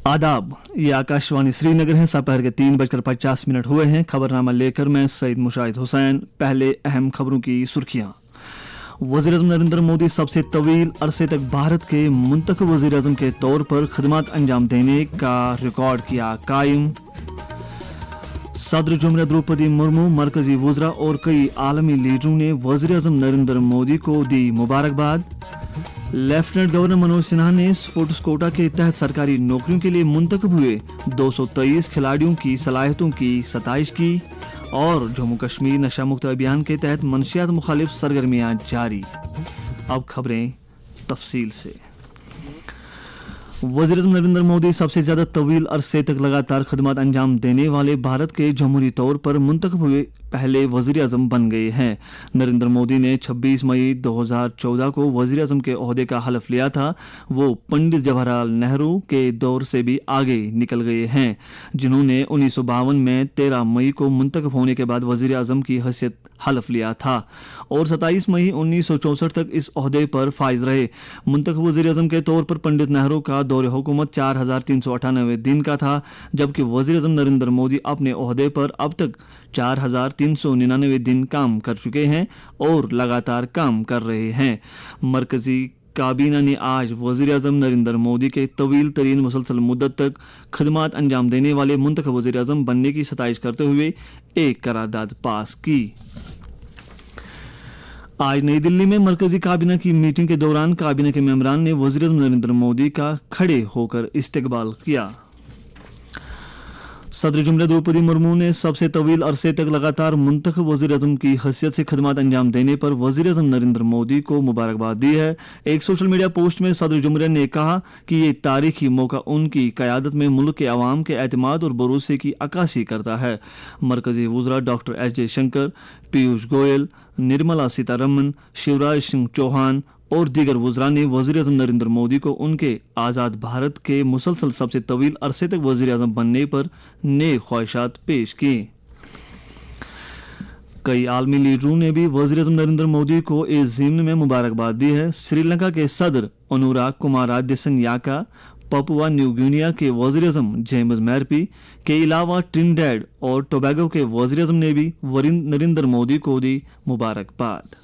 आदाब, ये आकाशवाणी श्रीनगर है। दोपहर के 3:50 हुए हैं। खबरनामा लेकर मैं सईद मुशाहिद हुसैन। पहले अहम खबरों की सुर्खियां। वज़ीर-ए-आज़म नरेंद्र मोदी सबसे तवील अरसे तक भारत के मुंतखब वज़ीर-ए-आज़म के तौर पर खिदमत अंजाम देने का रिकॉर्ड किया कायम। सदर जुमहूरिया द्रौपदी मुर्मू, मरकजी वज़रा और कई आलमी लीडरों ने वज़ीर-ए-आज़म नरेंद्र मोदी को दी मुबारकबाद। लेफ्टिनेंट गवर्नर मनोज सिन्हा ने स्पोर्ट्स कोटा के तहत सरकारी नौकरियों के लिए मुंतखब हुए 223 खिलाड़ियों की सलाहियतों की सताइश की। और जम्मू कश्मीर नशा मुक्त अभियान के तहत मनशियात मुखालिफ सरगर्मियां जारी। अब खबरें तफसील से। वज़ीर-ए-आज़म नरेंद्र मोदी सबसे ज्यादा तवील अरसे तक लगातार खिदमत अंजाम देने वाले भारत के जमहूरी तौर पर मुंतखब हुए पहले वज़ीर-ए-आज़म बन गए हैं। नरेंद्र मोदी ने 26 मई 2014 को वज़ीर-ए-आज़म के ओहदे का हलफ लिया था। वो पंडित जवाहरलाल नेहरू के दौर से भी आगे निकल गए हैं, जिन्होंने 1952 में 13 मई को मुंतखब होने के बाद वज़ीर-ए-आज़म की हैसियत हलफ लिया था और 27 मई 1964 तक इस ओहदे पर फाइज रहे। मुंतखब वज़ीर-ए-आज़म के तौर पर पंडित नेहरू का दौर हुकूमत 4398 दिन का था, जबकि वज़ीर-ए-आज़म नरेंद्र मोदी अपने ओहदे पर अब तक 4399 दिन काम कर चुके हैं और लगातार काम कर रहे हैं। मरकजी काबीना ने आज वज़ीर-ए-आज़म नरेंद्र मोदी के तवील तरीन मुसलसल मुद्दत तक खिदमत अंजाम देने वाले मुंतखब वज़ीर-ए-आज़म बनने की सताइश करते हुए एक करारदाद पास की। आज नई दिल्ली में मरकजी काबीना की मीटिंग के दौरान काबीना के मेंबरान ने वज़ीर-ए-आज़म नरेंद्र मोदी का खड़े होकर इस्तकबाल किया। सदर जुमहूरिया द्रौपदी मुर्मू ने सबसे तवील अरसे तक लगातार मुंतखब वज़ीर-ए-आज़म की हैसियत से खिदमत अंजाम देने पर वज़ीर-ए-आज़म नरेंद्र मोदी को मुबारकबाद दी है। एक सोशल मीडिया पोस्ट में सदर जुमहूरिया ने कहा कि ये तारीखी मौका उनकी क़यादत में मुल्क के अवाम के एतमाद और भरोसे की अक्कासी करता है। मरकजी वज़रा डॉक्टर एस जयशंकर, पीयूष गोयल, निर्मला सीतारमन, शिवराज सिंह चौहान और दीगर वज़रा ने वज़ीर-ए-आज़म नरेंद्र मोदी को उनके आज़ाद भारत के मुसलसल सबसे तवील अरसे तक वज़ीर-ए-आज़म बनने पर नेक ख्वाहिशात पेश की। कई आलमी लीडरों ने भी वज़ीर-ए-आज़म नरेंद्र मोदी को इस ज़िम्न में मुबारकबाद दी है। श्रीलंका के सदर अनुराग कुमारादिस्यन्याका, पपुआ न्यू गिनिया के वज़ीर-ए-आज़म जेम्स मैरपी के अलावा ट्रिनिडैड और टोबैगो के वज़ीर-ए-आज़म ने भी नरेंद्र मोदी को दी मुबारकबाद।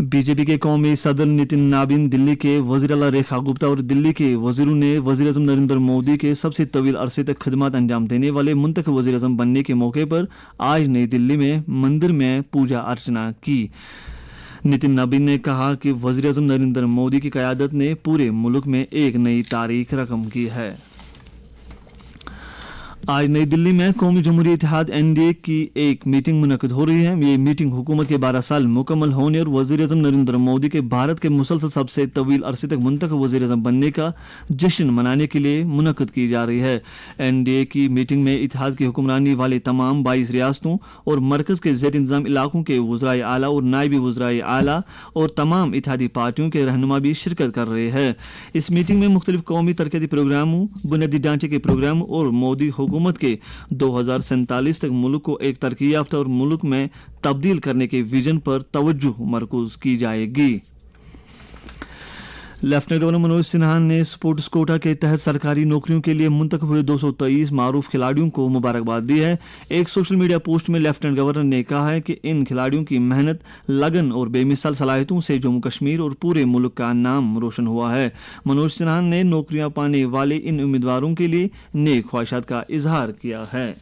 बीजेपी के कौमी सदर नितिन नाबिन, दिल्ली के वज़ीर आला रेखा गुप्ता और दिल्ली के वज़ीरों ने वज़ीर-ए-आज़म नरेंद्र मोदी के सबसे तवील अरसे तक खिदमत अंजाम देने वाले मुंतखब वज़ीर-ए-आज़म बनने के मौके पर आज नई दिल्ली में मंदिर में पूजा अर्चना की। नितिन नाबिन ने कहा कि वज़ीर-ए-आज़म नरेंद्र मोदी की क़यादत ने पूरे मुल्क में एक नई तारीख रकम की है। आज नई दिल्ली में कौमी जमहूरी इत्तेहाद NDA की एक मीटिंग मुनक़िद हो रही है। ये मीटिंग हुकूमत के 12 साल मुकम्मल होने और वज़ीर-ए-आज़म नरेंद्र मोदी के भारत के मुसलसल सबसे तवील अरसे तक मुंतखब वज़ीर-ए-आज़म बनने का जश्न मनाने के लिए मुनक़िद की जा रही है। NDA की मीटिंग में इत्तेहाद की हुक्मरानी वाले तमाम 22 रियासतों और मरकज़ के ज़ेर इंतज़ाम इलाकों के वज़राए आला और नायबी वज़राए आला और तमाम इत्तेहादी पार्टियों के रहनुमा भी शिरकत कर रहे हैं। इस मीटिंग में मुख्तलिफ कौमी तरक्याती प्रोग्रामों, बुनियादी ढांचे के प्रोग्राम और मोदी हुकूमत के 2047 तक मुल्क को एक तरक्की याफ्ता और मुल्क में तब्दील करने के विजन पर तवज्जो मरकूज की जाएगी। लेफ्टिनेंट गवर्नर मनोज सिन्हा ने स्पोर्ट्स कोटा के तहत सरकारी नौकरियों के लिए मुंतखब हुए 223 मारूफ खिलाड़ियों को मुबारकबाद दी है। एक सोशल मीडिया पोस्ट में लेफ्टिनेंट गवर्नर ने कहा है कि इन खिलाड़ियों की मेहनत, लगन और बेमिसाल सलाहियतों से जम्मू कश्मीर और पूरे मुल्क का नाम रोशन हुआ है। मनोज सिन्हा ने नौकरियां पाने वाले इन उम्मीदवारों के लिए नेक ख्वाहिशात का इजहार किया है।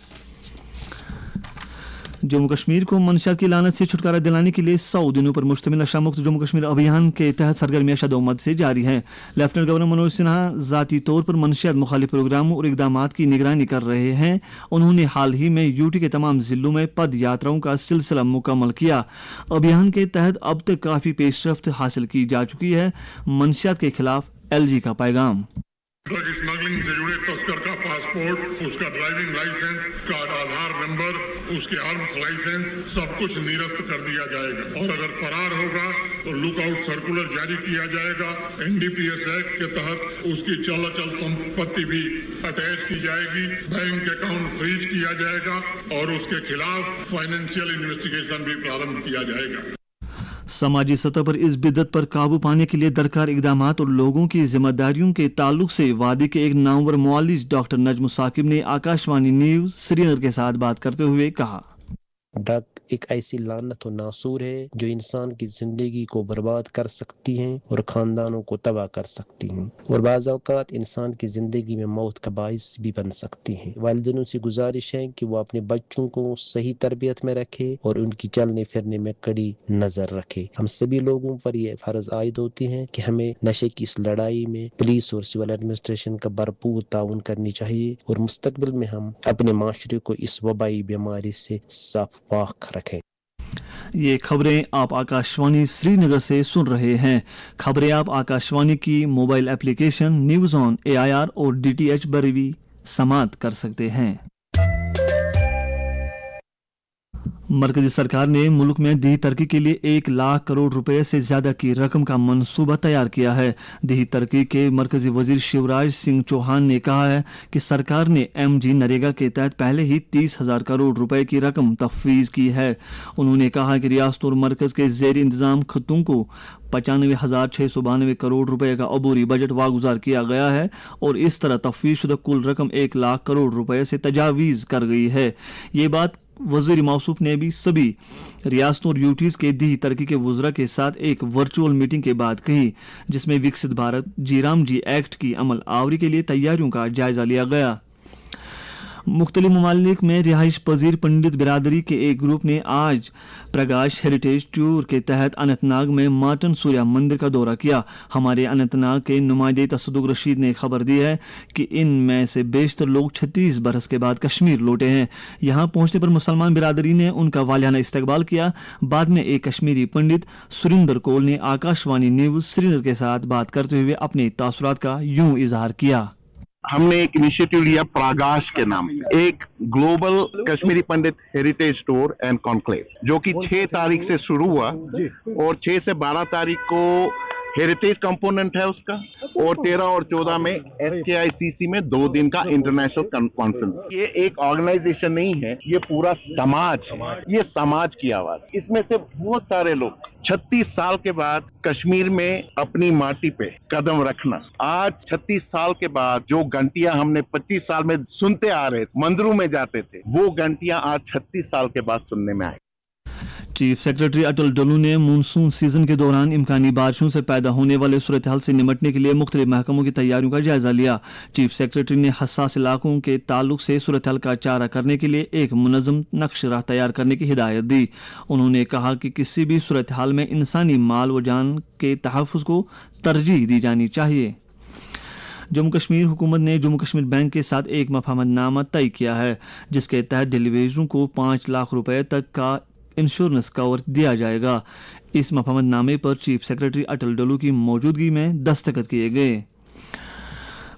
जम्मू कश्मीर को मनशियात की लानत से छुटकारा दिलाने के लिए 100 दिनों पर मुश्तमिल नशा मुक्त जम्मू कश्मीर अभियान के तहत सरगर्मियां शदोमत से जारी हैं। लेफ्टिनेंट गवर्नर मनोज सिन्हा ज़ाती तौर पर मनशियात मुखालिफ प्रोग्रामों और इकदामात की निगरानी कर रहे हैं। उन्होंने हाल ही में यूटी के तमाम जिलों में पद यात्राओं का सिलसिला मुकम्मल किया। अभियान के तहत अब तक काफ़ी पेशरफ्त हासिल की जा चुकी है। मनशियात के खिलाफ LG का पैगाम। ड्रग स्मगलिंग से जुड़े तस्कर का पासपोर्ट, उसका ड्राइविंग लाइसेंस, का आधार नंबर, उसके आर्म्स लाइसेंस सब कुछ निरस्त कर दिया जाएगा और अगर फरार होगा तो लुकआउट सर्कुलर जारी किया जाएगा। NDPS एक्ट के तहत उसकी चल अचल संपत्ति भी अटैच की जाएगी, बैंक अकाउंट फ्रीज किया जाएगा और उसके खिलाफ फाइनेंशियल इन्वेस्टिगेशन भी प्रारंभ किया जाएगा। समाजी सतह पर इस बिद्दत पर काबू पाने के लिए दरकार इकदामात और लोगों की जिम्मेदारियों के ताल्लुक से वादी के एक नामवर मुअल्लिज डॉक्टर नजम साकिब ने आकाशवाणी न्यूज श्रीनगर के साथ बात करते हुए कहा, ड्रग एक ऐसी लानत और नासूर है जो इंसान की जिंदगी को बर्बाद कर सकती हैं और खानदानों को तबाह कर सकती हैं और बाज़ औक़ात इंसान की जिंदगी में मौत का बाइस भी बन सकती हैं। वालिदैनों से गुजारिश है कि वो अपने बच्चों को सही तरबियत में रखे और उनकी चलने फिरने में कड़ी नजर रखे। हम सभी लोगों पर यह फर्ज आयद होती है कि हमें नशे की इस लड़ाई में पुलिस और सिविल एडमिनिस्ट्रेशन का भरपूर ताउन करनी चाहिए और मुस्तकबिल में हम अपने माशरे को इस वबाई बीमारी से साफ पाक रखें। ये खबरें आप आकाशवाणी श्रीनगर से सुन रहे हैं। खबरें आप आकाशवाणी की mobile application news on AIR और DTH पर भी समाप्त कर सकते हैं। मरकजी सरकार ने मुल्क में देही तरक्की के लिए 1 लाख करोड़ रुपए से ज्यादा की रकम का मंसूबा तैयार किया है। देही तरक्की के मरकजी वजीर शिवराज सिंह चौहान ने कहा है कि सरकार ने MG नरेगा के तहत पहले ही 30,000 करोड़ रुपए की रकम तफवीज की है। उन्होंने कहा कि रियासत और मरकज के जेर इंतजाम खत्तों को 95,692 करोड़ रुपए का अबूरी बजट वागुजार किया गया है और इस तरह तफवीज शुदा कुल रकम 1 लाख करोड़ रुपए से तजावीज कर गई है। ये बात वजीर मौसूफ ने भी सभी रियासतों और यूटीज के देही तरक्की के वज़रा के साथ एक वर्चुअल मीटिंग के बाद कही, जिसमें विकसित भारत जी-राम जी एक्ट की अमल आवरी के लिए तैयारियों का जायजा लिया गया। मुख्तलिफ ममालिक में रिहाइश पजीर पंडित बिरादरी के एक ग्रुप ने आज प्रकाश हेरिटेज टूर के तहत अनंतनाग में मार्टन सूर्या मंदिर का दौरा किया। हमारे अनंतनाग के नुमाइंदे तसद्दुक रशीद ने खबर दी है कि इनमें से बेशतर लोग 36 बरस के बाद कश्मीर लौटे हैं। यहाँ पहुंचने पर मुसलमान बिरादरी ने उनका वालियाना इस्तकबाल किया। बाद में एक कश्मीरी पंडित सुरिंदर कोल ने आकाशवाणी न्यूज श्रीनगर के साथ बात करते हुए अपने तासुरात का यूं इजहार किया। हमने एक इनिशिएटिव लिया प्रागाश के नाम, एक global Kashmiri Pandit heritage tour and conclave, जो कि 6 तारीख से शुरू हुआ और 6 से 12 तारीख को हेरिटेज कंपोनेंट है उसका और 13 और 14 में SKICC में 2 दिन का इंटरनेशनल कॉन्फ्रेंस। ये एक ऑर्गेनाइजेशन नहीं है, ये पूरा समाज, ये समाज की आवाज। इसमें से बहुत सारे लोग 36 साल के बाद कश्मीर में अपनी माटी पे कदम रखना, आज 36 साल के बाद जो घंटियां हमने 25 साल में सुनते आ रहे, मंदिरों में जाते थे, वो घंटियां आज 36 साल के बाद सुनने में आए। चीफ सेक्रेटरी अटल डल्लू ने मानसून सीजन के दौरान इम्कानी बारिशों से पैदा होने वाले सूरत हाल से निपटने के लिए मुख्तलिफ महकमों की तैयारियों का जायजा लिया। चीफ सेक्रेटरी ने हसास इलाकों के ताल्लुक से सूरत हाल का चारा करने के लिए एक मुनज़्ज़म नक्श राह तैयार करने की हिदायत दी। उन्होंने कहा कि किसी भी सूरत हाल में इंसानी माल व जान के तहफ़्फ़ुज़ को तरजीह दी जानी चाहिए। जम्मू कश्मीर हुकूमत ने जम्मू कश्मीर बैंक के साथ एक मफाहमतनामा तय किया है, जिसके तहत डेलीवेजरों को 5 लाख रुपए तक का इंश्योरेंस कवर दिया जाएगा। इस मफाहमतनामे पर चीफ सेक्रेटरी अटल डल्लू की मौजूदगी में दस्तखत किए गए।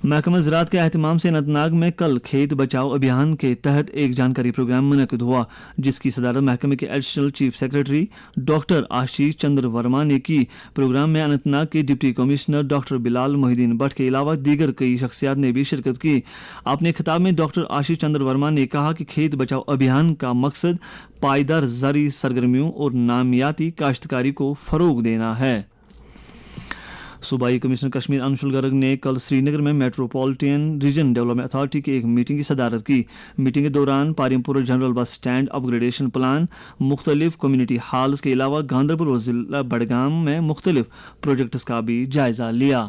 महकमा ज़राअत के एहतमाम से अनंतनाग में कल खेत बचाओ अभियान के तहत एक जानकारी प्रोग्राम मुनक़िद हुआ, जिसकी सदारत महकमे के एडिशनल चीफ सेक्रेटरी डॉक्टर आशीष चंद्र वर्मा ने की। प्रोग्राम में अनंतनाग के deputy commissioner doctor Bilal Mohiddin Bhatt के अलावा दीगर कई शख्सियात ने भी शिरकत की। अपने खिताब में डॉक्टर आशीष चंद्र वर्मा ने कहा कि खेत बचाओ अभियान का मकसद पायदार ज़राई सरगर्मियों और नामियाती काश्तकारी को फ़रोग देना है। सूबाई कमिश्नर कश्मीर अंशुल गर्ग ने कल श्रीनगर में मेट्रोपॉलिटन रीजन डेवलपमेंट अथॉरिटी की एक मीटिंग की सदारत की। मीटिंग के दौरान Parimpur general bus stand upgradation plan, मुख्तलिफ कम्युनिटी हॉल्स के अलावा गांधरबल और जिला बडगाम में मुख्तलिफ प्रोजेक्ट्स का भी जायजा लिया।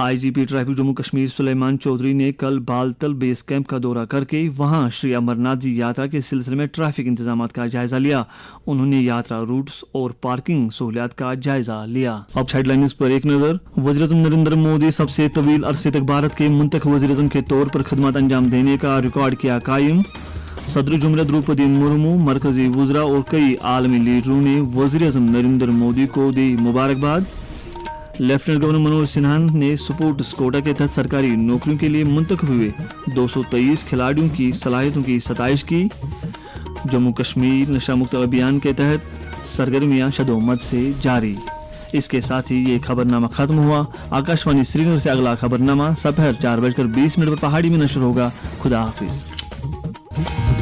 IGP ट्रैफिक जम्मू कश्मीर सुलेमान चौधरी ने कल बालतल बेस कैंप का दौरा करके वहां श्री अमरनाथ जी यात्रा के सिलसिले में ट्रैफिक इंतजाम का जायजा लिया। उन्होंने यात्रा रूट्स और पार्किंग सहूलियात का जायजा लिया। अब हेडलाइंस पर एक नजर। वज़ीर-ए-आज़म नरेंद्र मोदी सबसे तवील अरसे तक भारत के मुंतखब वज़ीर-ए-आज़म के तौर पर खिदमत अंजाम देने का रिकॉर्ड किया कायम। सदर जुमला द्रौपदी मुर्मू, मरकजी वज़रा और कई आलमी लीडरों ने वज़ीर-ए-आज़म नरेंद्र मोदी को दी मुबारकबाद। लेफ्टिनेंट गवर्नर मनोज सिन्हा ने स्पोर्ट्स कोटा के तहत सरकारी नौकरियों के लिए मुंतखब हुए 223 खिलाड़ियों की सलाहियतों की सताइश की। जम्मू कश्मीर नशा मुक्त अभियान के तहत सरगर्मियां शदोमत से जारी। इसके साथ ही ये खबरनामा खत्म हुआ। आकाशवाणी श्रीनगर से अगला खबरनामा दोपहर 4:20 पर पहाड़ी में नशर होगा। खुदा हाफिज।